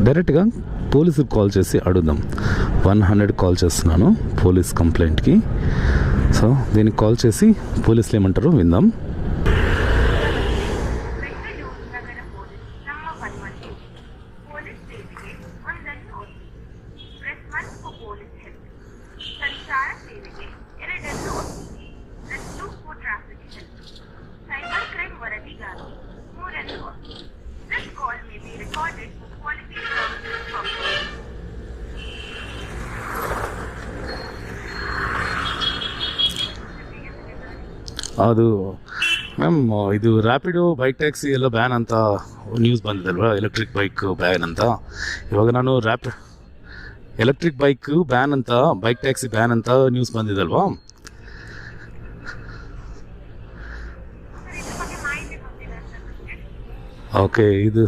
డైరెక్ట్గా పోలీసుకి కాల్ చేసి అడుగుదాం. 100 కాల్ చేస్తున్నాను పోలీస్ కంప్లైంట్కి. సో దీనికి కాల్ చేసి పోలీసులు ఏమంటారో విందాం. ಅದು ಮ್ಯಾಮ್, ಇದು ರ್ಯಾಪಿಡೋ ಬೈಕ್ ಟ್ಯಾಕ್ಸಿ ಎಲ್ಲ ಬ್ಯಾನ್ ಅಂತ ನ್ಯೂಸ್ ಬಂದಿದಲ್ವಾ, ಎಲೆಕ್ಟ್ರಿಕ್ ಬೈಕ್ ಬ್ಯಾನ್ ಅಂತ. ಇವಾಗ ನಾನು ಎಲೆಕ್ಟ್ರಿಕ್ ಬೈಕ್ ಬ್ಯಾನ್ ಅಂತ, ಬೈಕ್ ಟ್ಯಾಕ್ಸಿ ಬ್ಯಾನ್ ಅಂತ ನ್ಯೂಸ್ ಬಂದಿದಲ್ವಾ. ಓಕೆ, ಇದು